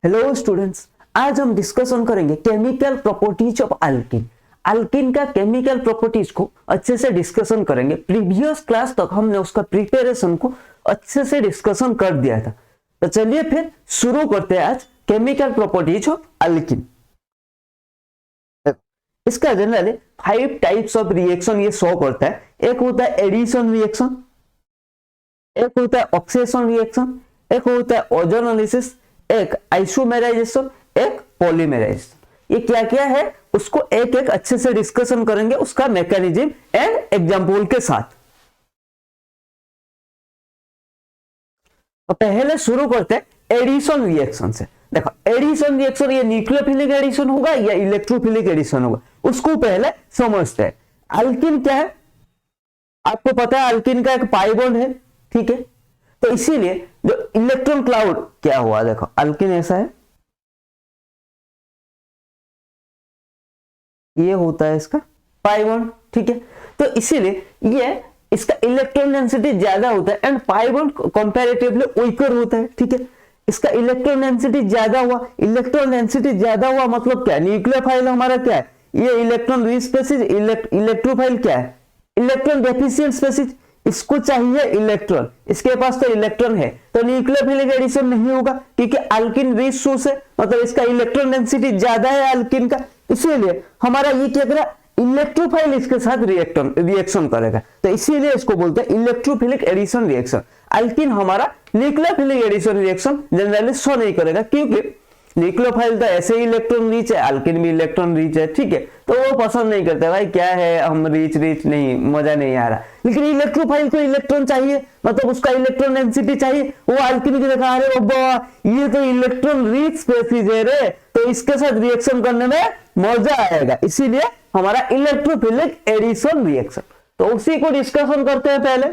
Hello students, आज हम discussion करेंगे chemical properties of alkene. Alkene का केमिकल प्रॉपर्टीज को अच्छे से डिस्कशन करेंगे। प्रीवियस क्लास तक हमने उसका प्रिपरेशन को अच्छे से डिस्कशन कर दिया था, तो चलिए फिर शुरू करते हैं आज केमिकल प्रॉपर्टीज ऑफ अल्किन। इसका जनरली 5 टाइप्स ऑफ रिएक्शन ये शो करता है। एक होता है एडिशन रिएक्शन, एक होता है ऑक्सीडेशन रिएक्शन, एक होता है ओजोनोलिसिस, एक आइसोमेराइजेशन, एक पॉलीमेराइजेशन। ये क्या क्या है उसको एक एक अच्छे से डिस्कशन करेंगे, उसका मैकेनिज्म एंड एग्जांपल के साथ। तो पहले शुरू करते हैं एडिशन रिएक्शन से। देखो, एडिशन रिएक्शन ये न्यूक्लियोफिलिक एडिशन होगा या इलेक्ट्रोफिलिक एडिशन होगा, उसको पहले समझते हैं। अल्किन क्या है, आपको पता है अल्किन का एक पाई बॉन्ड है, ठीक है। तो इसीलिए जो इलेक्ट्रॉन क्लाउड क्या हुआ, देखो अल्किन ऐसा है, ये होता है इसका पाई बॉन्ड, ठीक है। तो इसीलिए ये इसका इलेक्ट्रॉन डेंसिटी ज्यादा होता है and pi bond comparatively weaker होता है, ठीक है। इसका इलेक्ट्रॉन डेंसिटी ज्यादा हुआ, इलेक्ट्रॉन डेंसिटी ज्यादा हुआ मतलब क्या, न्यूक्लियोफाइल हमारा क्या है, ये इलेक्ट्रॉन रिच स्पेसीज, इलेक्ट्रोफाइल क्या है, इलेक्ट्रॉन डेफिशिएंट स्पेसीज। इसको चाहिए इलेक्ट्रॉन, इसके पास तो इलेक्ट्रॉन है, तो न्यूक्लियोफिलिक एडिशन नहीं होगा क्योंकि अल्किन रिच सोर्स है, मतलब इसका इलेक्ट्रॉन डेंसिटी ज्यादा है अल्किन का। इसीलिए हमारा ये क्या करेगा, इलेक्ट्रोफाइल इसके साथ रिएक्शन करेगा, तो इसीलिए इसको बोलते हैं इलेक्ट्रोफिलिक एडिशन रिएक्शन। अल्किन हमारा nucleophilic addition reaction generally show नहीं करेगा क्योंकि न्यूक्लियोफाइल तो ऐसे ही इलेक्ट्रॉन रिच है, अल्किन भी इलेक्ट्रॉन रिच है, ठीक है। तो वो पसंद नहीं करते, भाई क्या है हम रिच नहीं, मजा नहीं आ रहा। लेकिन इलेक्ट्रोफाइल को इलेक्ट्रॉन चाहिए, मतलब उसका इलेक्ट्रॉन डेंसिटी चाहिए। वो अल्किन की देखा, अरे बाबा ये तो इलेक्ट्रॉन रिच स्पेसीज है रे, तो इसके साथ रिएक्शन करने में मजा आएगा, इसीलिए हमारा इलेक्ट्रोफिलिक एडिशन रिएक्शन। तो उसी को डिस्कशन करते हैं पहले।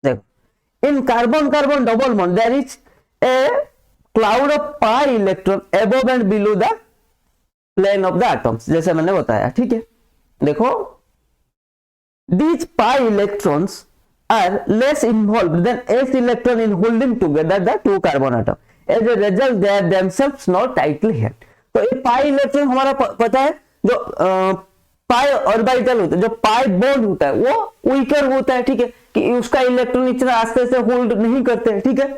देखो, in carbon carbon double bond there is a cloud of pi electron above and below the plane of the atoms, जैसे मैंने बताया, ठीक है। देखो, these pi electrons are less involved than s electron in holding together the two carbon atom. As a result, they are themselves not tightly held. तो ये pi electron हमारा पता है, जो पाई ऑर्बिटल होता है, जो पाई बॉन्ड होता है वो वीकर होता है, ठीक है, कि उसका इलेक्ट्रॉन इतना आस्ते से होल्ड नहीं करते हैं, ठीक है।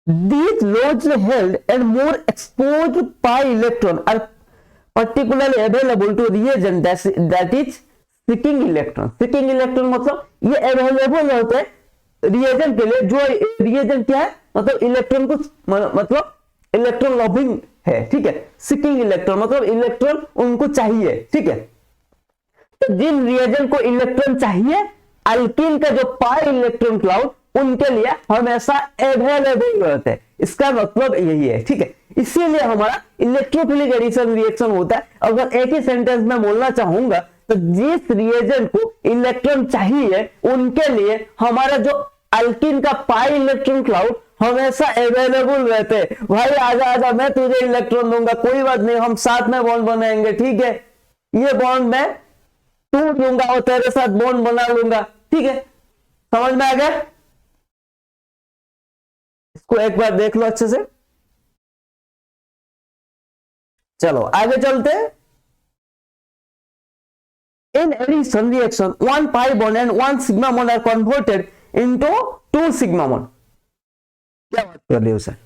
These loosely held and more exposed pi electron are particularly available to reagent that is seeking electron. Seeking electron मतलब ये available होते हैं reagent के लिए, जो reagent क्या है, मतलब इलेक्ट्रॉन को, मतलब इलेक्ट्रॉन लविंग है, ठीक है। seeking electron मतलब इलेक्ट्रॉन उनको चाहिए, ठीक है। तो जिन reagent को इलेक्ट्रॉन चाहिए, अल्किन का जो पाई इलेक्ट्रॉन क्लाउड उनके लिए हमेशा अवेलेबल रहते हैं, इसका मतलब यही है, ठीक है। इसीलिए हमारा इलेक्ट्रोफिलिक एडिशन रिएक्शन होता है। अगर एक ही सेंटेंस में बोलना चाहूंगा तो जिस रिएजेंट को इलेक्ट्रॉन चाहिए उनके लिए हमारा जो अल्किन का पाई इलेक्ट्रॉन क्लाउड हमेशा अवेलेबल रहते हैं। भाई आजा आजा, मैं तुझे इलेक्ट्रॉन दूंगा, कोई बात नहीं, हम साथ में बॉन्ड बनाएंगे, ठीक है। ये बॉन्ड मैं टूट दूंगा और तेरे साथ बॉन्ड बना लूंगा, ठीक है। समझ में आ गया? इसको एक बार देख लो अच्छे से। चलो आगे चलते हैं। In addition reaction one pi bond and one sigma bond are converted into two sigma bond. क्या बात कर रही हो सर,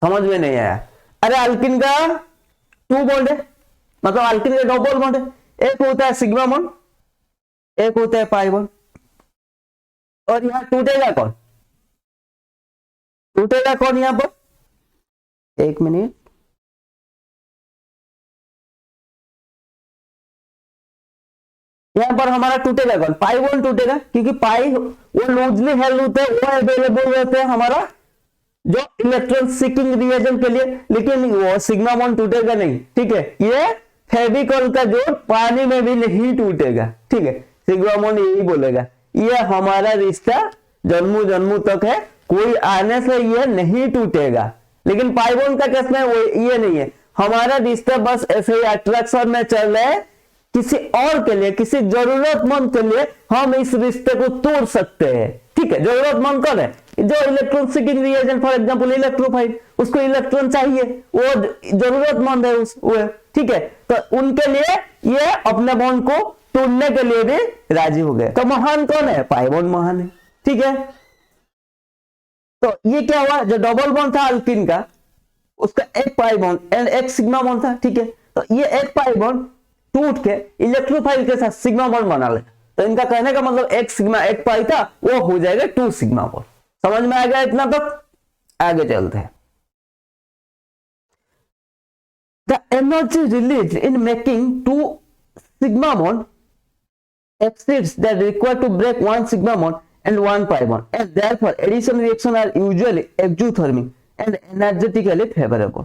समझ में नहीं आया? अरे अल्किन का टू बॉन्ड है, मतलब अल्किन का डबल बॉन्ड है, एक होता है सिग्मा बॉन्ड, एक होता है पाई बॉन्ड, और यहां टूटेगा कौन, टूटेगा कौन यहां पर, एक मिनट, यहां पर हमारा टूटेगा कौन, पाई बॉन्ड टूटेगा, क्योंकि पाई वो लूजली हेल्ड होते हैं, वो अवेलेबल रहते हैं हमारा जो इलेक्ट्रॉन सीकिंग रिएजेंट के लिए, लेकिन वो सिग्मा बॉन्ड टूटेगा नहीं, ठीक है। ये फेविकॉल का जोड़ पानी में भी नहीं टूटेगा, ठीक है। सिग्मा बॉन्ड यही बोलेगा, ये हमारा रिश्ता जन्मों जन्मों तक है, कोई आने से ये नहीं टूटेगा। लेकिन पाई बॉन्ड का केस में वो ये नहीं है, हमारा रिश्ता बस ऐसे ही अट्रैक्शन में चल रहा है, किसी और के लिए, किसी जरूरतमंद के लिए हम इस रिश्ते को तोड़ सकते हैं, ठीक ठीक है, जरूरतमंद कौन है, जो electron seeking reagent, for example electrophile, उसको इलेक्ट्रॉन चाहिए, वो जरूरतमंद है वो, ठीक है, तो उनके लिए ये अपने बॉन्ड को तोड़ने के लिए भी राजी हो गए। तो महान कौन है, पाई बॉन्ड महान है, ठीक है। तो ये क्या हुआ, जो डबल बॉन्ड था अल्कीन का, उसका एक पाई बॉन्ड एंड एक सिग्मा बॉन्ड था, ठीक है, तो ये एक पाई बॉन्ड टूट के इलेक्ट्रोफाइल के साथ सिग्मा बॉन्ड बना ले, तो इनका कहने का मतलब एक सिग्मा एक पाई था, वो हो जाएगा 2 सिग्मा बॉन्ड। समझ में आ गया इतना तक, आगे चलते हैं। The energy release in making 2 sigma bond exceeds that required to break 1 sigma bond and 1 pi bond, and therefore addition reaction are usually exothermic and energetically favorable,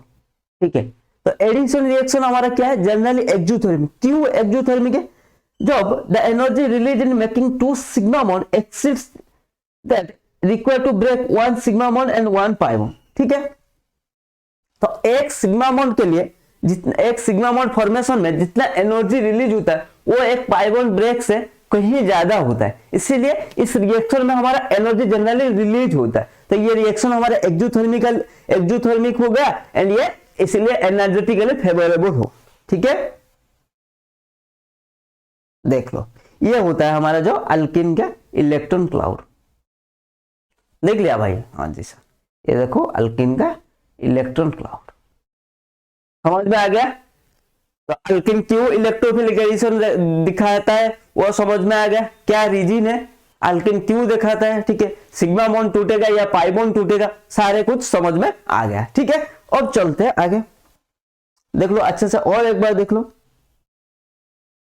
ठीक है। तो एडिशन रिएक्शन हमारा क्या है, जनरली एक्सोथर्मिक। क्यों exothermic है, जब the energy release in making 2 sigma bond exceeds that required to break 1 sigma bond and 1 pi bond, ठीक है। तो एक सिग्मा बॉन्ड के लिए, जितना एक सिग्मा बॉन्ड फॉर्मेशन में जितना एनर्जी रिलीज होता है, वो एक पाई बॉन्ड ब्रेक से कहीं ज्यादा होता है, इसीलिए इस रिएक्शन में हमारा एनर्जी जनरली रिलीज होता है। तो ये रिएक्शन हमारा एक्सोथर्मिक हो गया, एंड ये इसलिए एनर्जेटिकली फेवरेबल हो, ठीक है। देख लो, ये होता है हमारा जो अल्कीन का इलेक्ट्रॉन क्लाउड, देख लिया भाई, हाँ जी सर, ये देखो अल्कीन का इलेक्ट्रॉन क्लाउड, समझ में आ गया। तो अल्कीन क्यों इलेक्ट्रोफिलिक एडिशन दिखाता है वो समझ में आ गया, क्या रीजन है, अल्कीन क्यों दिखाता है, ठीक है, सिग्मा बॉन्ड टूटेगा या पाई बॉन्ड टूटेगा, सारे कुछ समझ में आ गया, ठीक है। और चलते हैं आगे, देख लो अच्छे से और एक बार देख लो,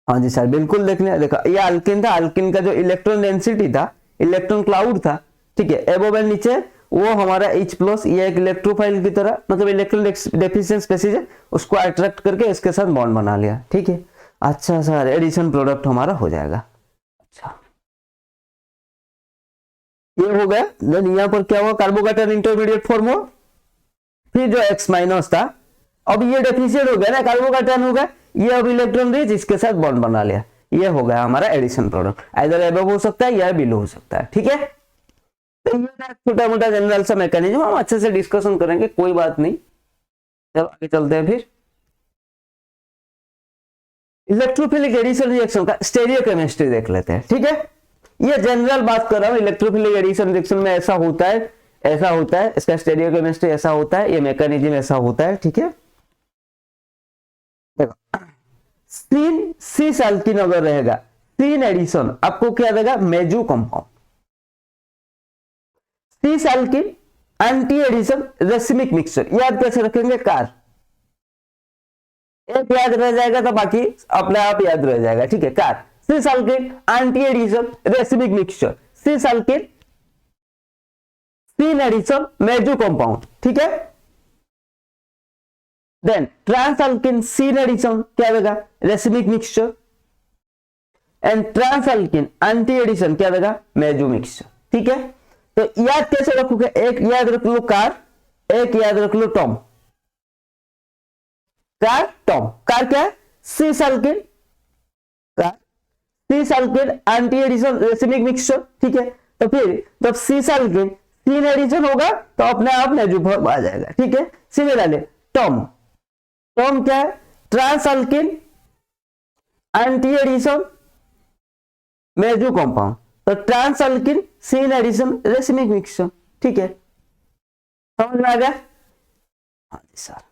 हाँ जी सर बिल्कुल देख लिया। देखो ये अल्कीन था, अल्कीन का जो इलेक्ट्रॉन डेंसिटी था, इलेक्ट्रॉन क्लाउड था, ठीक है, एबोव एंड नीचे वो हमारा H+, ये एक इलेक्ट्रोफाइल की तरह, मतलब इलेक्ट्रॉन डेफिशिएंट स्पीशीज है, उसको अट्रैक्ट करके इसके साथ बॉन्ड बना लिया, ठीक है। अच्छा सर, एडिशन प्रोडक्ट हमारा हो जाएगा। अच्छा ये हो गया, देन यहाँ पर क्या हुआ, कार्बोकैटायन इंटरमीडिएट फॉर्म हुआ, फिर जो X- था, अब ये डेफिशिएंट हो गया ना, कार्बोकैटायन हो गया, ये अब इलेक्ट्रॉन रिच इसके साथ बॉन्ड बना लिया, ये हो गया हमारा एडिशन प्रोडक्ट, आइदर एबव हो सकता है या बिलो हो सकता है, ठीक है। तो ये छोटा मोटा जनरल सा मैकेनिज्म, हम अच्छे से डिस्कशन करेंगे, कोई बात नहीं। चलो आगे चलते हैं, फिर इलेक्ट्रोफिलिक एडिशन रिएक्शन का स्टेरियोकेमिस्ट्री देख लेते हैं, ठीक है। ये जनरल बात कर रहा हूं, इलेक्ट्रोफिलिक एडिशन रिएक्शन में ऐसा होता है, ऐसा होता है, इसका स्टेरियोकेमिस्ट्री ऐसा होता है, ये मैकेनिज्म ऐसा होता है, ठीक है। देखो सी अल्कीन अगर रहेगा, सीन एडिशन आपको क्या देगा, meso compound, cis alkene anti addition racemic mixture, याद कैसे रखेंगे, कार एक याद रह जाएगा तो बाकी अपने आप याद रह जाएगा, ठीक है। Car, cis alkene anti addition racemic mixture, cis alkene syn addition meso compound, ठीक है। Then trans alkene syn addition क्या देगा, racemic mixture, and trans alkene anti addition क्या देगा, मेजो मिक्सचर, ठीक है। तो याद कैसे रखोगे, एक याद रख लो कार, एक याद रख लो टॉम, कार टॉम, कार क्या है, cis alkene, car cis alkene anti addition racemic mixture, ठीक है। तो फिर जब सी अल्कीन सीन एडिशन होगा तो अपने आप मेजो फॉर्म आ जाएगा, ठीक है। सिमिलरली टॉम, टॉम क्या है, trans alkene anti addition meso compound, तो trans alkene syn addition racemic mixture, ठीक है, समझ में आ गया, हाँ जी सर।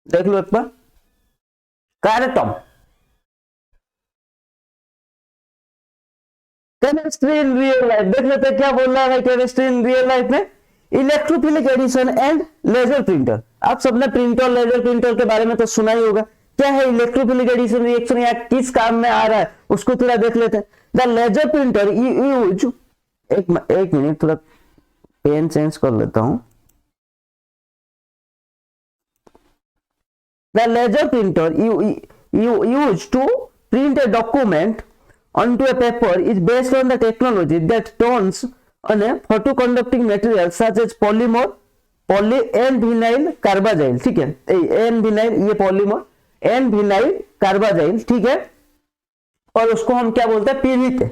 देख लो एक बार, car Tom, chemistry in real life देख लेते हैं क्या बोल रहा है केमिस्ट्री इन रियल लाइफ में, electrophilic addition and laser printer. आप सबने प्रिंटर लेजर प्रिंटर के बारे में तो सुना ही होगा, क्या है इलेक्ट्रोफिलिक एडिशन रिएक्शन या किस काम में आ रहा है उसको थोड़ा देख लेते हैं। द लेजर प्रिंटर यूज, एक मिनट थोड़ा पेन चेंज कर लेता हूं। The laser printer you use to print a document onto a paper is based on the technology that turns on a photoconducting material such as polymer n vinyl carbazole, ठीक है, n vinyl ये polymer n vinyl carbazole, ठीक है, और उसको हम क्या बोलते हैं, Pvt,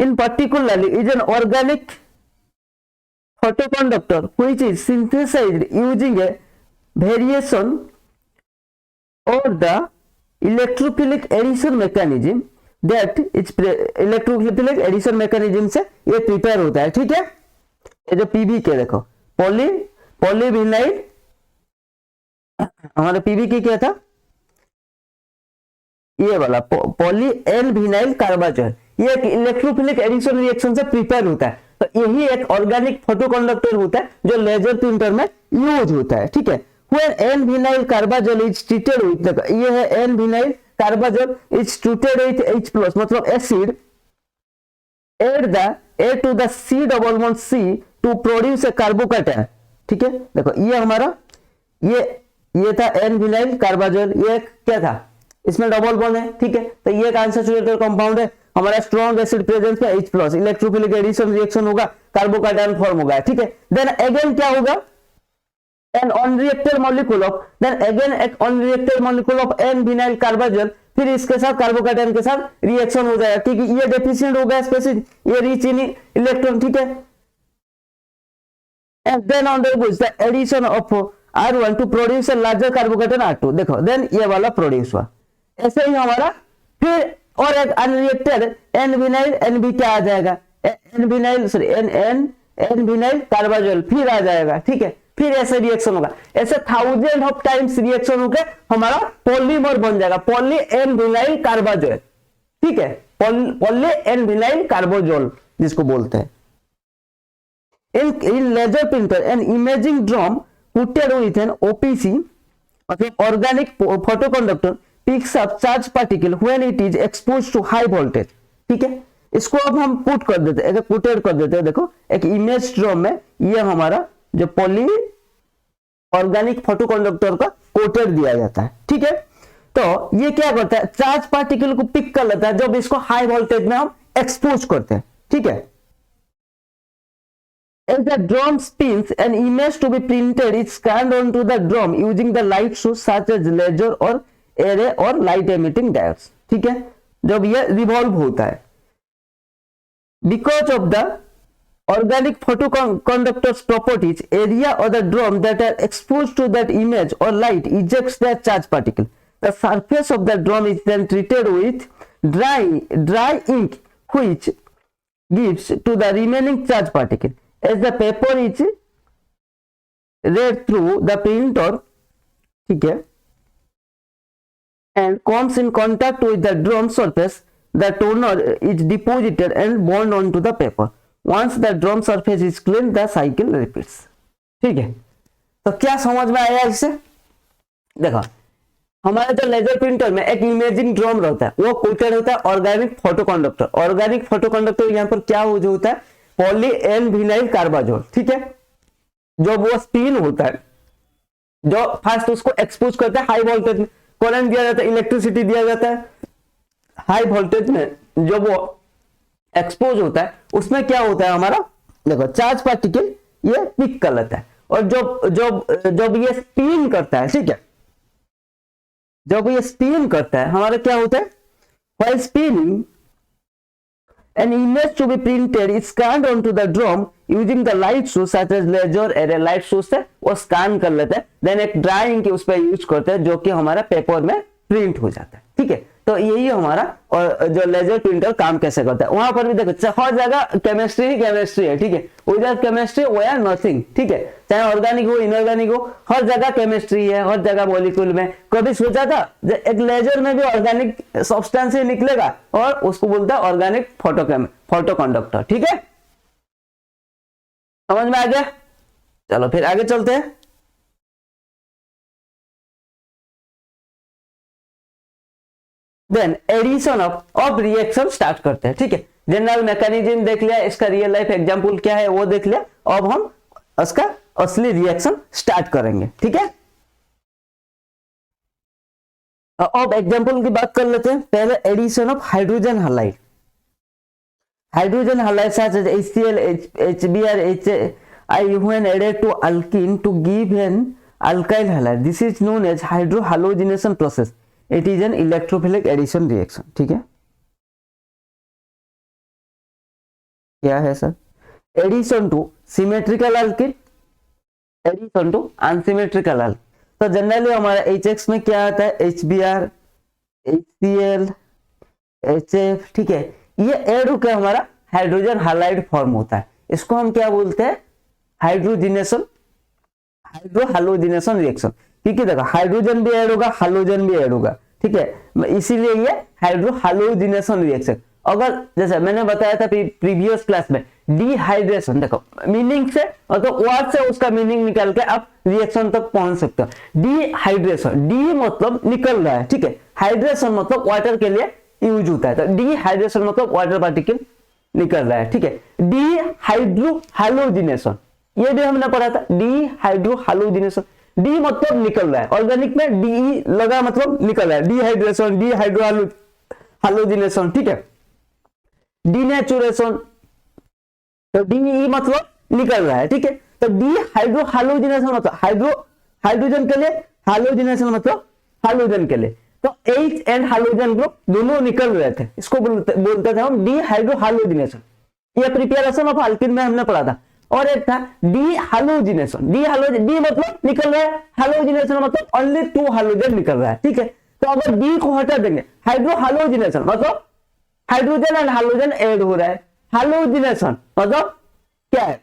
in particularly is an organic photoconductor which is synthesized using a variation or the electrophilic addition mechanism that is electrophilic addition mechanism से ये प्रिपेयर होता है। ठीक है, ये जो पीबी के देखो पॉलीविनाइल, हमारा पीबी की क्या था, ये वाला पॉली एन विनाइल कार्बाजोल, ये एक इलेक्ट्रोफिलिक एडिशन रिएक्शन से प्रिपेयर होता है। तो यही एक ऑर्गेनिक फोटोकंडक्टर होता है जो लेजर प्रिंटर में यूज होता है। ठीक है, when n vinyl carbazole is treated with, ये है n vinyl carbazole is treated with H plus मतलब acid, add to the C double bond C to produce a carbocation। ठीक है, देखो ये हमारा ये था n vinyl carbazole, ये क्या था, इसमें डबल बॉन्ड है। ठीक है, तो ये एक अनसैचुरेटेड कंपाउंड है, हमारा स्ट्रॉन्ग एसिड प्रेजेंस में H plus, electrophilic addition reaction होगा, कार्बोकेटायन फॉर्म होगा। ठीक है, देन अगेन क्या होगा, an unreacted molecule of, then again एक unreacted molecule of n vinyl carbazole, फिर इसके साथ कार्बोकेटायन के साथ रिएक्शन हो जाएगा क्योंकि ये डेफिशिएंट हो गया स्पेसिफिक, ये रिच इन इलेक्ट्रॉन। ठीक है, and then undergoes the addition of R1 to produce a larger carbocation R2। देखो देन ये वाला प्रोड्यूस हुआ, ऐसे ही हमारा फिर और एक अनरिएक्टेड n विनाइल NB क्या आ जाएगा, n vinyl sorry n vinyl carbazole फिर आ जाएगा। ठीक है, फिर ऐसे रिएक्शन होगा, ऐसे 1000 ऑफ टाइम्स रिएक्शन होकर हमारा पॉलीमर बन जाएगा, पॉली एन विनाइल कार्बाजोल। ठीक है, पॉली एन विनाइल कार्बाजोल जिसको बोलते हैं। in laser printer an imaging drum coated with an OPC मतलब organic photoconductor picks up charge particle when it is exposed to high voltage। ठीक है, इसको अब हम पुट कर देते हैं, कोटेड कर देते हैं। देखो एक इमेज ड्रम में ये हमारा जो पॉली ऑर्गेनिक फोटोकंडक्टर का कोटेड दिया जाता है। ठीक है, तो ये क्या करता है, चार्ज पार्टिकल को पिक कर लेता है जब इसको हाई वोल्टेज में हम एक्सपोज करते हैं। ठीक है, as the drum spins an image to be printed is scanned onto the drum using the light source such as laser or array or light emitting diodes। ठीक है, जब ये रिवॉल्व होता है, because of the organic photoconductor's properties, area of the drum that are exposed to that image or light ejects that charge particle। The surface of the drum is then treated with dry ink which gives to the remaining charge particle as the paper is read through the printer। ठीक है, and comes in contact with the drum surface, the toner is deposited and bound onto the paper। Once the drum surface is clean, the cycle repeats। ठीक है, तो क्या समझ में आया इससे? देखो हमारे तो लेजर प्रिंटर में एक इमेजिंग ड्रम रहता है, वो कोटेड होता है ऑर्गेनिक फोटोकंडक्टर। ऑर्गेनिक फोटोकंडक्टर यहाँ पर क्या जो होता है, पॉली एन विनाइल कार्बाजोल। ठीक है, जो वो स्पिन होता है, जो फर्स्ट उसको एक्सपोज करता है हाई वोल्टेज में, करंट दिया जाता है, इलेक्ट्रिसिटी दिया जाता है, हाई वोल्टेज में जो वो एक्सपोज होता है उसमें क्या होता है हमारा, देखो चार्ज पार्टिकल ये पिक कर लेता है और जब ये स्पिन करता है, ठीक है, जब ये स्पिन करता है हमारा क्या होता है, while spinning an image to be printed is scanned onto the drum using the light source such as laser array। Light source है वो स्कैन कर लेते हैं, देन एक ड्राइंग के उस पर यूज करते हैं जो कि हमारा पेपर में प्रिंट हो जाता है। ठीक है, तो यही हमारा और जो लेजर प्रिंटर काम कैसे करता है। वहां पर भी देखो हर जगह केमिस्ट्री ही केमिस्ट्री है। ठीक है, without chemistry we are nothing. ठीक है, चाहे ऑर्गेनिक हो इनऑर्गेनिक हो, हर जगह केमिस्ट्री है, हर जगह मॉलिक्यूल में। कभी सोचा था एक लेजर में भी ऑर्गेनिक सब्सटेंस ही निकलेगा और उसको बोलता है ऑर्गेनिक फोटोकंडक्टर। ठीक है, समझ में आ गया? चलो फिर आगे चलते हैं। Then addition of reaction start करते हैं। ठीक है, जनरल मैकेनिज्म देख लिया, इसका रियल लाइफ एग्जांपल क्या है वो देख लिया, अब हम उसका असली रिएक्शन स्टार्ट करेंगे। ठीक है, अब एग्जांपल की बात कर लेते हैं। पहले addition of hydrogen halide. Hydrogen halide such as HCl, HBr, HI when added to alkene to give an alkyl halide, this is known as hydrohalogenation process। It is an electrophilic addition reaction। ठीक है, क्या है sir, addition to symmetrical alkene, addition to unsymmetrical alkene. तो generally हमारा HX में क्या आता है, HBr, HCl, HF, ठीक है, ये ऐड होकर हमारा हाइड्रोजन हाइलाइड फॉर्म होता है। इसको हम क्या बोलते हैं, हाइड्रोजिनेशन, हाइड्रो हाइलोजिनेशन रिएक्शन। क्योंकि देखो हाइड्रोजन भी ऐड होगा, हाइड्रोजन भी ऐड होगा, ठीक है, इसीलिए ये हाइड्रो हाइलोजिनेशन रिएक्शन। अगर जैसे मैंने बताया था प्रीवियस क्लास में, डिहाइड्रेशन, देखो मीनिंग से मतलब वर्ड से उसका मीनिंग निकाल के आप रिएक्शन तक पहुंच सकते हो। डिहाइड्रेशन, डी मतलब निकल रहा है, ठीक है, हाइड्रेशन मतलब वाटर के लिए यूज होता है, तो डिहाइड्रेशन मतलब वाटर पार्टिकल निकल रहा है, ठीक है। डिहाइड्रो हाइलोजिनेशन, ये भी हमने पढ़ा था, डिहाइड्रो हाइलोजिनेशन, डी मतलब निकल रहा है, ऑर्गेनिक में डी लगा मतलब निकल रहा है, डिहाइड्रेशन, डिहाइड्रो हाइलोजिनेशन, ठीक है। डीनेचुरेशन, तो डी मतलब निकल रहा है, ठीक है, तो डी हाइड्रो हाइलोजिनेशन मतलब हाइड्रोजन के लिए, हाइलोजिनेशन मतलब हाइड्रोजन के लिए, तो H एंड हाइड्रोजन ग्रुप दोनों निकल रहे थे, इसको बोलते थे हम डी हाइड्रो हाइलोजिनेशन। ये प्रिपरेशन ऑफ अल्किन में हमने पढ़ा था। और एक था डी हाइलोजिनेशन, डी मतलब निकल रहा है, हाइलोजिनेशन मतलब ओनली 2 हाइड्रोजन निकल रहा है, ठीक है। तो अगर डी को हटा देंगे, हाइड्रो हाइलोजिनेशन मतलब हाइड्रोजन एंड हाइड्रोजन ऐड हो रहा है, हाइलोजिनेशन मतलब क्या है,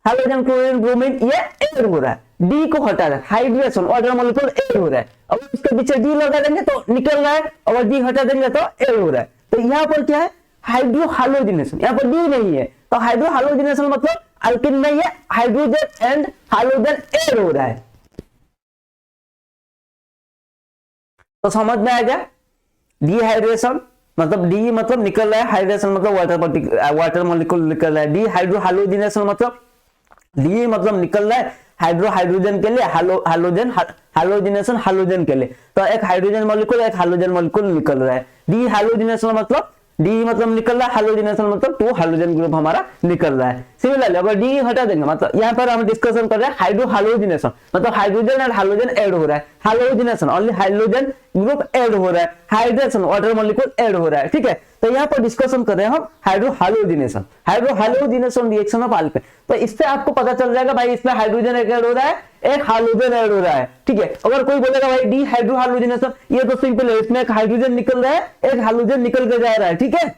हाइड्रोजन क्लोरीन ब्रोमीन ये ऐड हो रहा है, डी को हटा रहा है, हाइड्रेशन वाटर मॉलिक्यूल ऐड हो रहा है, अब इसके पीछे डी लगा देंगे तो निकल रहा है, और डी हटा देंगे तो ऐड हो रहा है। तो यहाँ पर क्या है, हाइड्रो हाइलोजिनेशन, यहाँ पर डी नहीं है, तो हाइड्रो हाइलोजिनेशन मतलब अल्किन में ये हाइड्रोजन एंड हाइड्रोजन ऐड हो रहा है। तो समझ में आ गया, डिहाइड्रेशन मतलब डी मतलब निकल रहा है, हाइड्रेशन मतलब वाटर मॉलिक्यूल निकल रहा है, डी हाइड्रो हाइलोजिनेशन मतलब डी मतलब निकल रहा है हाइड्रोजन के लिए, हाइलोजिनेशन हाइड्रोजन के लिए, तो एक हाइड्रोजन मॉलिक्यूल एक हाइड्रोजन मॉलिक्यूल निकल रहा है। डी हाइलोजिनेशन मतलब डी मतलब निकल रहा है, हाइलोजिनेशन मतलब 2 हाइड्रोजन ग्रुप हमारा निकल रहा है। सिमिलरली अगर डी हटा देंगे, मतलब यहाँ पर हम डिस्कशन कर रहे हैं हाइड्रो हाइलोजिनेशन मतलब हाइड्रोजन एंड हाइड्रोजन ऐड हो रहा है, halogenation only hydrogen group add हो रहा है, हाइड्रेशन वाटर मॉलिक्यूल ऐड हो रहा है, ठीक है। तो यहाँ पर डिस्कशन कर रहे हैं हम hydro halogenation reaction of alkene. तो इससे आपको पता चल जाएगा भाई इसमें हाइड्रोजन एक ऐड हो रहा है, एक हाइड्रोजन ऐड हो रहा है, ठीक है। अगर कोई बोलेगा भाई डी हाइड्रो हाइलोजिनेशन, ये तो सिंपल है, इसमें एक हाइड्रोजन निकल रहा है, एक हाइड्रोजन निकल के जा रहा है, ठीक है।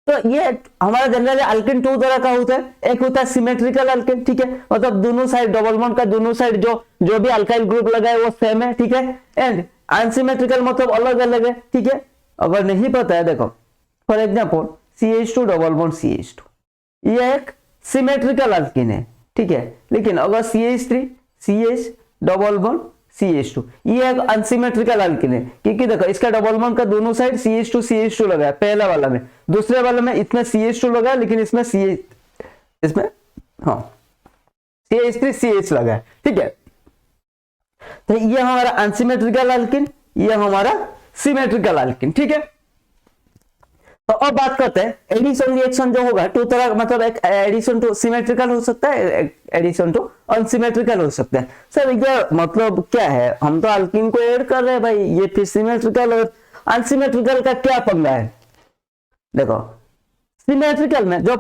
तो ये हमारा जनरली अल्किन 2 तरह का होता है, एक होता है सिमेट्रिकल अल्किन, ठीक है, मतलब दोनों साइड डबल बॉन्ड का दोनों साइड जो भी अल्काइल ग्रुप लगा है वो सेम है, ठीक है। एंड अनसिमेट्रिकल मतलब अलग अलग है, ठीक है। अगर नहीं पता है, देखो for example CH2 double bond CH2, ये एक सिमेट्रिकल अल्किन है, ठीक है। लेकिन अगर CH3 CH double bond CH2, ये एक अनसिमेट्रिकल अल्किन है, क्योंकि देखो इसका डबल बॉन्ड का दोनों साइड CH2 लगा है पहला वाला में, दूसरे वाले में इसमें CH2 लगा है, लेकिन इसमें CH3 CH लगा है, ठीक है। तो ये हमारा अनसिमेट्रिकल अल्किन, ये हमारा सिमेट्रिकल अल्किन, ठीक है। तो अब बात करते हैं एडिशन रिएक्शन जो होगा 2 तरह, मतलब एक एडिशन टू सिमेट्रिकल हो सकता है, एडिशन टू अनसिमेट्रिकल हो सकता है। सर ये मतलब क्या है, हम तो अल्किन को ऐड कर रहे हैं भाई, ये फिर सिमेट्रिकल और अनसिमेट्रिकल का क्या पंगा है। देखो सिमेट्रिकल में जो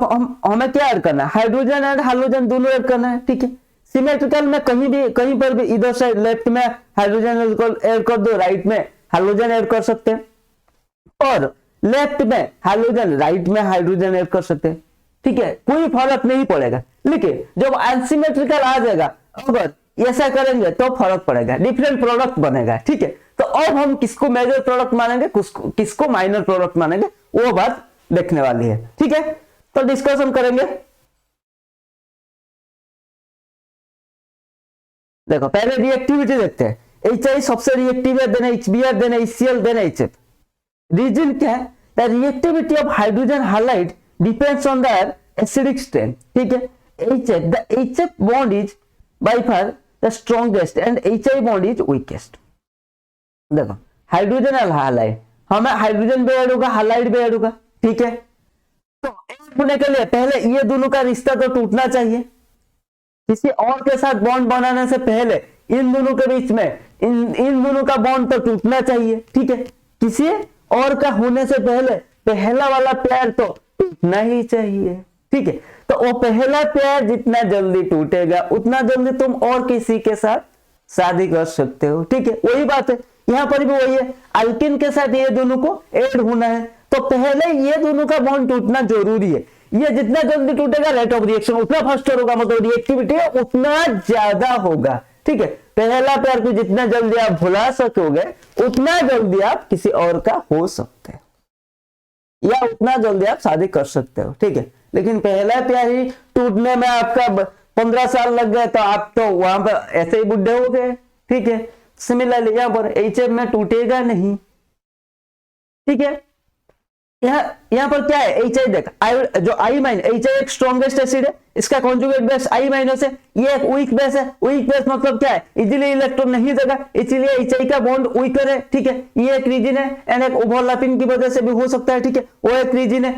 हमें क्या ऐड करना है, हाइड्रोजन एंड हाइड्रोजन दोनों ऐड करना है, ठीक है। सिमेट्रिकल में कहीं पर भी इधर साइड लेफ्ट में हाइड्रोजन ऐड कर दो, राइट में हाइड्रोजन ऐड कर सकते हैं, और लेफ्ट में हाइड्रोजन राइट में हाइड्रोजन ऐड कर सकते हैं, ठीक है, कोई फर्क नहीं पड़ेगा। लेकिन जब अनसिमेट्रिकल आ जाएगा, अगर ऐसा करेंगे तो फर्क पड़ेगा, डिफरेंट प्रोडक्ट बनेगा, ठीक है। तो अब हम किसको मेजर प्रोडक्ट मानेंगे, किसको माइनर प्रोडक्ट मानेंगे, वो बात देखने वाली है, ठीक है। तो डिस्कशन करेंगे। देखो पहले रिएक्टिविटी देखते हैं, HI सबसे रिएक्टिव है, then HBr, then HCl, then HF। Reason क्या है, the reactivity of hydrogen halide depends on the acidic strength, ठीक है। HF, the HF bond is by far the strongest and HI bond is weakest. देखो hydrogen और halide, हमें hydrogen भी add होगा, halide भी ऐड होगा, ठीक है। तो ऐड होने के लिए पहले ये दोनों का रिश्ता तो टूटना चाहिए, किसी और के साथ बॉन्ड बनाने से पहले इन दोनों के बीच में इन दोनों का बॉन्ड तो टूटना चाहिए, ठीक है। किसी और का होने से पहले पहला वाला पेयर तो टूटना ही चाहिए, ठीक है। तो वो पहला प्यार जितना जल्दी टूटेगा उतना जल्दी तुम और किसी के साथ शादी कर सकते हो, ठीक है। वही बात है यहाँ पर भी वही है, अल्किन के साथ ये दोनों को ऐड होना है तो पहले ये दोनों का बॉन्ड टूटना जरूरी है। ये जितना जल्दी टूटेगा रेट ऑफ रिएक्शन उतना फास्टर होगा, मतलब रिएक्टिविटी उतना ज्यादा होगा, ठीक है। पहला प्यार को जितना जल्दी आप भुला सकोगे उतना जल्दी आप किसी और का हो सकते हो या उतना जल्दी आप शादी कर सकते हो, ठीक है। लेकिन पहला प्यार ही टूटने में आपका 15 साल लग गए तो आप तो वहां पर ऐसे ही बुढ़े हो गए, ठीक है। सिमिलरली यहाँ पर HF में टूटेगा नहीं, ठीक है। यहाँ पर क्या है HI देख, जो I माइनस, HI एक स्ट्रॉन्गेस्ट एसिड है, इसका कॉन्जुगेट बेस I माइनस है, ये एक वीक बेस है। वीक बेस मतलब क्या है, इजीली इलेक्ट्रॉन नहीं देगा, इसलिए HI का बॉन्ड वीकर है, ठीक है। ये एक रीजन है एंड एक ओवरलैपिंग की वजह से भी हो सकता है, ठीक है, वो एक रीजन है।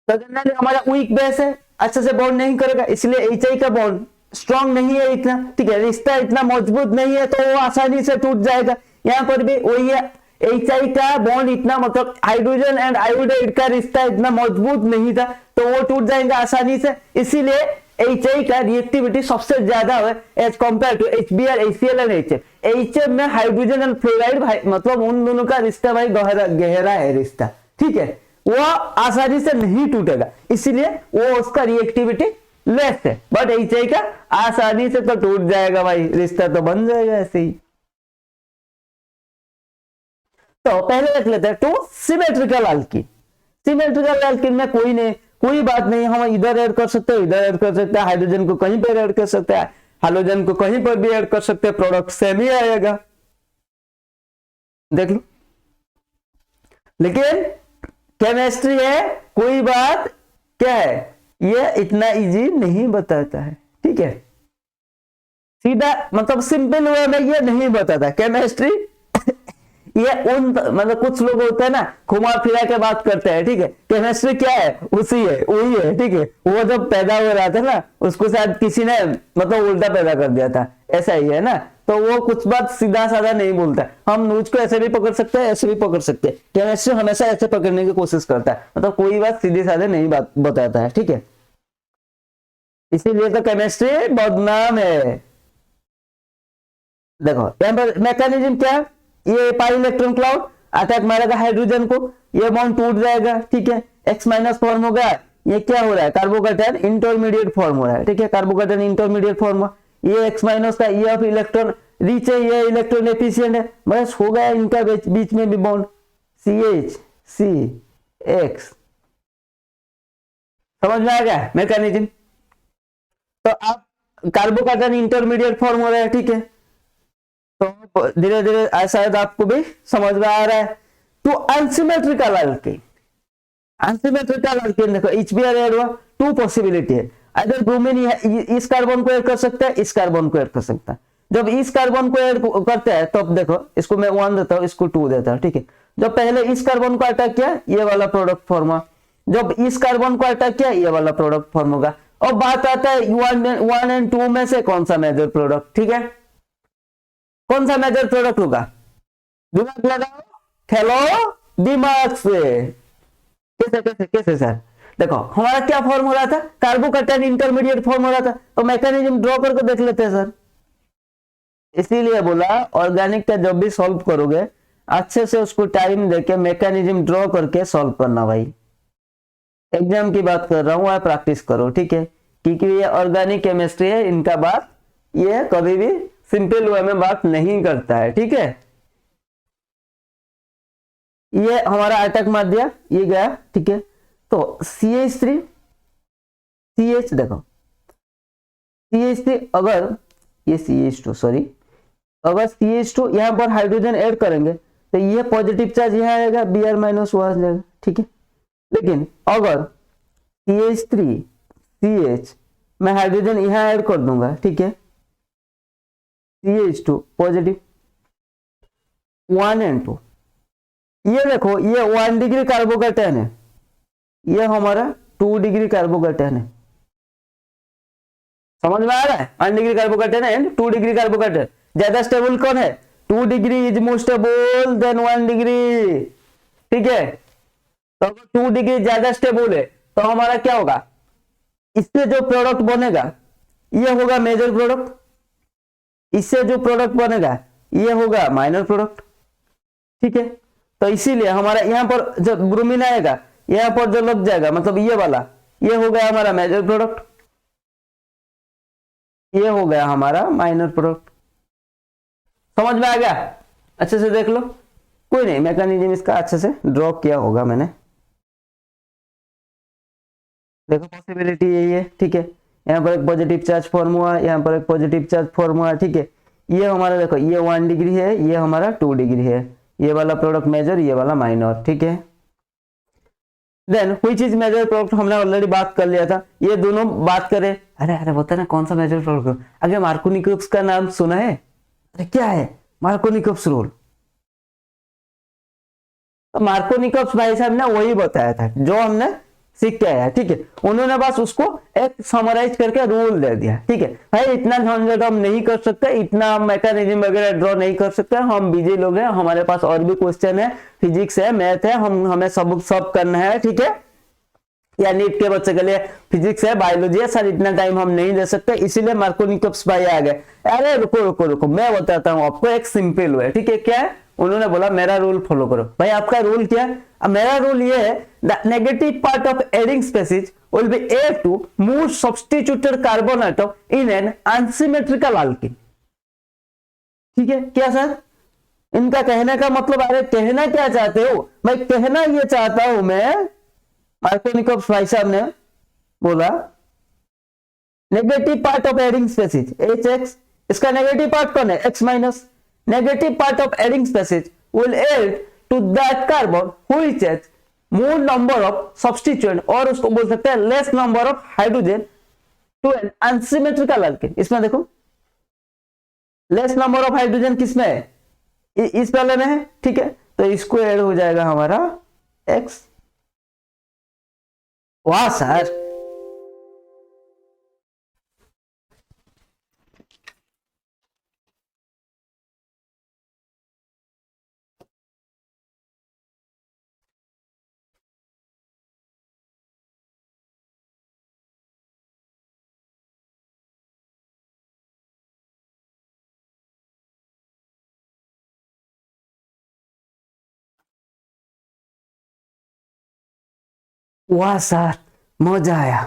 तो जनरली हमारा वीक बेस है, अच्छे से बॉन्ड नहीं करेगा, इसलिए HI का बॉन्ड स्ट्रॉन्ग नहीं है इतना, ठीक है। रिश्ता इतना मजबूत नहीं है तो वो आसानी से टूट जाएगा। यहाँ पर भी वही है, HI का बॉन्ड इतना, मतलब हाइड्रोजन एंड आयोडाइड का रिश्ता इतना मजबूत नहीं था तो वो टूट जाएगा आसानी से, इसीलिए HI का रिएक्टिविटी सबसे ज्यादा है as compare to HBr, HCl and HF। HF में हाइड्रोजन एंड फ्लोराइड मतलब उन दोनों का रिश्ता भाई गहरा है रिश्ता, ठीक है, वो आसानी से नहीं टूटेगा, इसीलिए वो उसका रिएक्टिविटी लेस है। बट HI का आसानी से तो टूट जाएगा भाई, रिश्ता तो बन जाएगा ऐसे ही। तो पहले देख लेते हैं two symmetrical alkyne. Symmetrical alkyne में कोई बात नहीं, हम इधर ऐड कर सकते हैं, इधर ऐड कर सकते हैं, हाइड्रोजन को कहीं पर ऐड कर सकते हैं, हाइड्रोजन को कहीं पर भी ऐड कर सकते हैं, प्रोडक्ट सेम ही आएगा, देख लो। लेकिन केमिस्ट्री है, कोई बात क्या है, ये इतना इजी नहीं बताता है, ठीक है। सीधा मतलब सिंपल वे में ये नहीं बताता केमिस्ट्री। ये उन मतलब कुछ लोग होते हैं ना घुमा फिरा के बात करते हैं, ठीक है। केमिस्ट्री क्या है, उसी है वही है, ठीक है। वो जब पैदा हो रहा था ना उसको शायद किसी ने मतलब उल्टा पैदा कर दिया था, ऐसा ही है ना। तो वो कुछ बात सीधा साधा नहीं बोलता, हम न्यूज को ऐसे भी पकड़ सकते हैं, ऐसे भी पकड़ सकते हैं। केमिस्ट्री हमेशा ऐसे पकड़ने की कोशिश करता है, मतलब कोई बात सीधे साधे नहीं बात बताता है, ठीक है। इसीलिए तो केमिस्ट्री बदनाम है। देखो यहाँ पर मैकेनिज्म क्या है, ये पाई इलेक्ट्रॉन क्लाउड अटैक मारेगा हाइड्रोजन को, ये बॉन्ड टूट जाएगा, ठीक है। X माइनस फॉर्म हो गया, ये क्या हो रहा है, कार्बोकेटायन इंटरमीडिएट फॉर्म हो रहा है, ठीक है। कार्बोकेटायन इंटरमीडिएट फॉर्म हुआ, ये X माइनस का ये ऑफ इलेक्ट्रॉन रीच है, ये इलेक्ट्रॉन एफिशिएंट है, बस हो गया इनका बीच में भी बॉन्ड CH-CX। समझ में आ गया मैकेनिज्म। तो आप कार्बोकेटायन इंटरमीडिएट फॉर्म हो रहा है, ठीक है। तो धीरे धीरे शायद आपको भी समझ में आ रहा है। तो अनसिमेट्रिकल अल्कीन, अनसिमेट्रिकल अल्कीन देखो HBr ऐड हुआ, टू पॉसिबिलिटी है, अगर ब्रोमीन इस कार्बन को ऐड कर सकता है, इस कार्बन को ऐड कर सकता है। जब इस कार्बन को ऐड करते हैं तो देखो इसको मैं 1 देता हूं, इसको 2 देता हूं, ठीक है। जब पहले इस कार्बन को अटैक किया ये वाला प्रोडक्ट फॉर्म हुआ, जब इस कार्बन को अटैक किया ये वाला प्रोडक्ट फॉर्म होगा। और बात आता है 1 एंड 2 में से कौन सा मेजर प्रोडक्ट, ठीक है, कौन सा मेजर प्रोडक्ट होगा, दिमाग लगाओ, खेलो दिमाग से। कैसे कैसे कैसे सर, देखो हमारा क्या फॉर्म हो रहा था, कार्बोकेटायन इंटरमीडिएट फॉर्म हो रहा था, तो मैकेनिज्म ड्रॉ करके देख लेते हैं सर। इसीलिए बोला ऑर्गेनिक का जब भी सॉल्व करोगे अच्छे से उसको टाइम देके मैकेनिज्म ड्रॉ करके सॉल्व करना भाई। एग्जाम की बात कर रहा हूं, आप प्रैक्टिस करो, ठीक है, क्योंकि ये ऑर्गेनिक केमिस्ट्री है, इनका बात ये कभी भी सिंपल वे में बात नहीं करता है, ठीक है। ये हमारा अटैक मार दिया, ये गया, ठीक है। तो CH3 CH देखो CH3 अगर ये CH2 सॉरी, अगर CH2 यहाँ पर हाइड्रोजन ऐड करेंगे तो ये पॉजिटिव चार्ज यहाँ आएगा, Br माइनस वहां जाएगा, ठीक है। लेकिन अगर CH3 CH मैं हाइड्रोजन यहाँ ऐड कर दूंगा, ठीक है, CH2 पॉजिटिव 1 एंड 2, ये देखो ये 1 डिग्री कार्बोकेटायन है, ये हमारा 2 डिग्री कार्बोकेटायन है। समझ में आ रहा है, 1 degree carbocation and 2 degree carbocation. ज्यादा स्टेबल कौन है, 2 degree is more stable then 1 degree, ठीक है। तो अगर 2 डिग्री ज्यादा स्टेबल है तो हमारा क्या होगा, इससे जो प्रोडक्ट बनेगा ये होगा मेजर प्रोडक्ट, इससे जो प्रोडक्ट बनेगा ये होगा माइनर प्रोडक्ट। ठीक है, तो इसीलिए हमारा यहाँ पर जब ब्रोमीन आएगा यहाँ पर जो लग जाएगा मतलब ये वाला, ये हो गया हमारा मेजर प्रोडक्ट, ये हो गया हमारा माइनर प्रोडक्ट। समझ में आ गया? अच्छे से देख लो, कोई नहीं, मैकेनिज्म इसका अच्छे से ड्रॉ किया होगा मैंने। देखो पॉसिबिलिटी यही है। ठीक है, यहाँ पर एक पॉजिटिव चार्ज फॉर्म हुआ, यहाँ पर एक पॉजिटिव चार्ज फॉर्म हुआ। ठीक है, ये हमारा देखो ये 1 डिग्री है, ये हमारा 2 डिग्री है, ये वाला प्रोडक्ट मेजर, ये वाला माइनर। ठीक है, then which is major product हमने ऑलरेडी बात कर लिया था, ये दोनों बात करें। अरे अरे बता ना कौन सा मेजर प्रोडक्ट, अगर मार्कोनिकॉप्स का नाम सुना है? अरे क्या है मार्कोनिकॉप्स रूल? तो मार्कोनिकॉप्स भाई साहब ने वही बताया था जो हमने सीख के आया। ठीक है, उन्होंने बस उसको एक समराइज करके रूल दे दिया। ठीक है भाई, इतना झंझट हम नहीं कर सकते, इतना मैकेनिज्म वगैरह ड्रॉ नहीं कर सकते, हम बिजी लोग हैं, हमारे पास और भी क्वेश्चन है, फिजिक्स है, मैथ है, हमें सब करना है। ठीक है, या नीट के बच्चे के लिए फिजिक्स है, बायोलॉजी है सर, इतना टाइम हम नहीं दे सकते, इसीलिए मार्कोनिकॉप्स भाई आ गए। अरे रुको रुको रुको, मैं बताता हूँ आपको एक सिंपल वे। ठीक है, क्या है? उन्होंने बोला मेरा रूल फॉलो करो। भाई आपका रूल क्या है? मेरा रूल ये है, the negative part of adding species will be air to move substituted carbon atom in an unsymmetrical alkene. ठीक है, क्या सर इनका कहने का मतलब? अरे कहना क्या चाहते हो? मैं कहना ये चाहता हूं मैं, मार्कोनिकॉप्स भाई साहब ने बोला negative part of adding species HX, इसका नेगेटिव पार्ट कौन है? X minus. Negative part of adding species will add to that carbon which has more number of substituent, और उसको बोल सकते हैं less number of hydrogen to an unsymmetrical alkene। इसमें देखो लेस नंबर ऑफ हाइड्रोजन किसमें है? इस पहले में है। ठीक है, तो इसको ऐड हो जाएगा हमारा X। वाह सर, वाह सर मजा आया।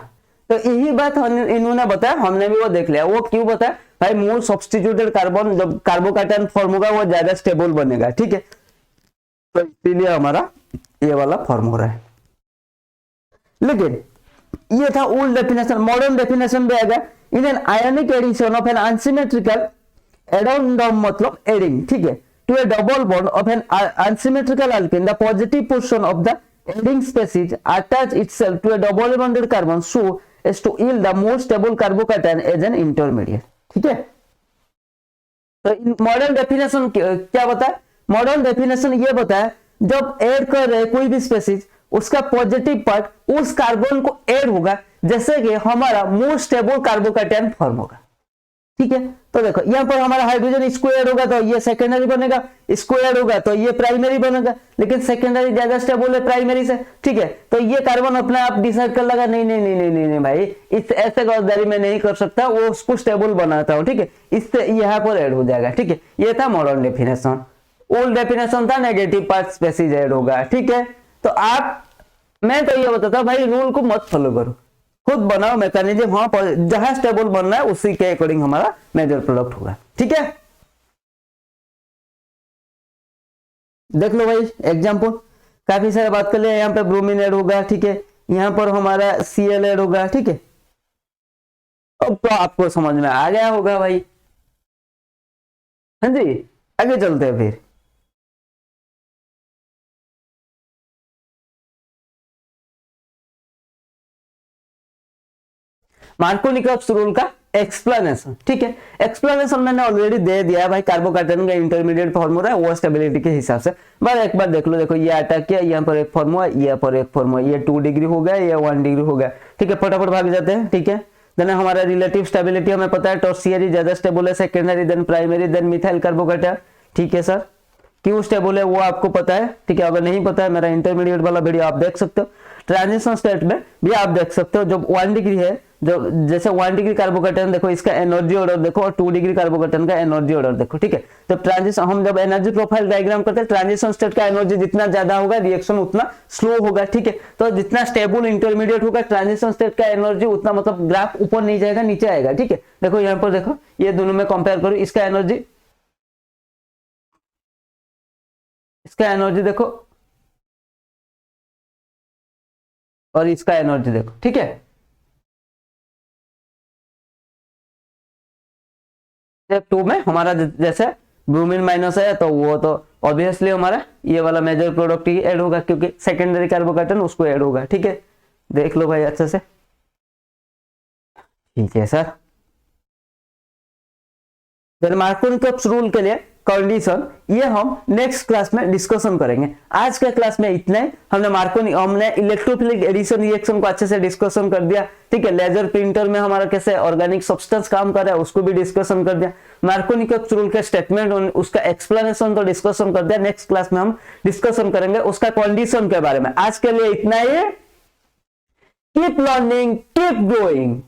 तो यही बात इन्होंने बताया, हमने भी वो देख लिया। वो क्यों बताया भाई? मोर सब्स्टिट्यूटेड कार्बन जब कार्बोकैटायन फॉर्म होगा वो ज्यादा स्टेबल बनेगा। ठीक है, तो इसीलिए हमारा ये वाला फॉर्म हो रहा है। लेकिन ये था ओल्ड डेफिनेशन। मॉडर्न डेफिनेशन भी आएगा, in an ionic addition of an unsymmetrical addendum मतलब एडिंग, ठीक है, to a double bond of an unsymmetrical alkane, the positive portion of the adding species attach itself to a double bonded carbon so as to yield the more stable carbocation as an intermediate। ठीक है, तो modern definition क्या बताया? Modern definition ये बताया जब add कर रहे कोई भी स्पेसीज, उसका पॉजिटिव पार्ट उस कार्बन को ऐड होगा जैसे कि हमारा मोर स्टेबल कार्बोकैटायन फॉर्म होगा। ठीक है, तो देखो यहाँ पर हमारा हाइड्रोजन इसको ऐड होगा तो ये सेकेंडरी बनेगा, इसको ऐड होगा तो ये प्राइमरी बनेगा, लेकिन सेकेंडरी ज्यादा स्टेबल है प्राइमरी से। ठीक है, तो ये कार्बन अपने आप डिसाइड कर लगा नहीं नहीं नहीं नहीं नहीं, नहीं भाई इस ऐसे गद्दारी में नहीं कर सकता, वो उसको स्टेबल बनाता हूँ। ठीक है, इससे यहाँ पर ऐड हो जाएगा। ठीक है, ये था मॉडर्न डेफिनेशन। ओल्ड डेफिनेशन था नेगेटिव पार्ट स्पेसीज ऐड होगा। ठीक है, तो मैं तो ये बताता भाई रूल को मत फॉलो करो, खुद बनाओ मैकेनिज्म, वहां पर जहां स्टेबल बनना है उसी के अकॉर्डिंग हमारा मेजर प्रोडक्ट होगा। ठीक है, देख लो भाई एग्जांपल, काफी सारे बात कर लिया। यहाँ पे ब्रोमीन ऐड होगा। ठीक है, यहाँ पर हमारा Cl ऐड होगा। ठीक है, अब तो आपको समझ में आ गया होगा भाई। हाँ जी, आगे चलते हैं फिर। मार्कोनिकॉप्स रूल का एक्सप्लेनेशन। ठीक है, एक्सप्लेनेशन मैंने ऑलरेडी दे दिया है भाई। कार्बोकैटायन का इंटरमीडिएट फॉर्मूला है वो स्टेबिलिटी के हिसाब से, बस एक बार देख लो। देखो ये अटैक किया, यहाँ पर एक फॉर्मूला, यहाँ पर एक फॉर्मूला, ये 2 डिग्री हो गया, ये 1 डिग्री हो गया। ठीक है, फटाफट भाग जाते हैं। ठीक है, देन हमारा रिलेटिव स्टेबिलिटी हमें पता है, टर्शियरी ज्यादा स्टेबल है, secondary then primary then methyl carbocation. ठीक है सर, क्यों स्टेबल है वो आपको पता है, ठीक है। अगर नहीं पता है मेरा इंटरमीडिएट वाला वीडियो आप देख सकते हो। ट्रांजिशन स्टेट में भी आप देख सकते हो, जो 1 डिग्री है, जो जैसे 1 डिग्री कार्बोकेटन देखो इसका एनर्जी ऑर्डर देखो, और 2 डिग्री कार्बोकेटन का एनर्जी ऑर्डर देखो, ठीक है। तो ट्रांजिशन, हम जब एनर्जी प्रोफाइल डायग्राम करते हैं, ट्रांजिशन स्टेट का एनर्जी जितना ज्यादा होगा रिएक्शन उतना स्लो होगा, ठीक है। तो जितना स्टेबल इंटरमीडिएट होगा ट्रांजिशन स्टेट का एनर्जी उतना, मतलब ग्राफ ऊपर नहीं जाएगा नीचे आएगा, ठीक है। देखो यहाँ पर देखो, ये दोनों में कंपेयर करो, इसका एनर्जी देखो और इसका एनर्जी देखो, ठीक है। स्टेप 2 में हमारा जैसे ब्रोमीन माइनस है तो वो तो ऑब्वियसली हमारा ये वाला मेजर प्रोडक्ट ही ऐड होगा, क्योंकि सेकेंडरी कार्बोकेटन उसको ऐड होगा, ठीक है। देख लो भाई अच्छे से, ठीक है सर। फिर मार्कोनी-कॉप्स रूल के लिए कंडीशन ये हम नेक्स्ट क्लास में डिस्कशन करेंगे। आज के क्लास में इतना ही। हमने इलेक्ट्रोफिलिक एडिशन रिएक्शन को अच्छे से डिस्कशन कर दिया, ठीक है। लेजर प्रिंटर में हमारा कैसे ऑर्गेनिक सब्सटेंस काम कर रहा है उसको भी डिस्कशन कर दिया। मार्कोनी-कॉप्स रूल के स्टेटमेंट उसका एक्सप्लेनेशन तो डिस्कशन कर दिया। नेक्स्ट क्लास में हम डिस्कशन करेंगे उसका कंडीशन के बारे में। आज के लिए इतना ही। Keep learning, keep growing.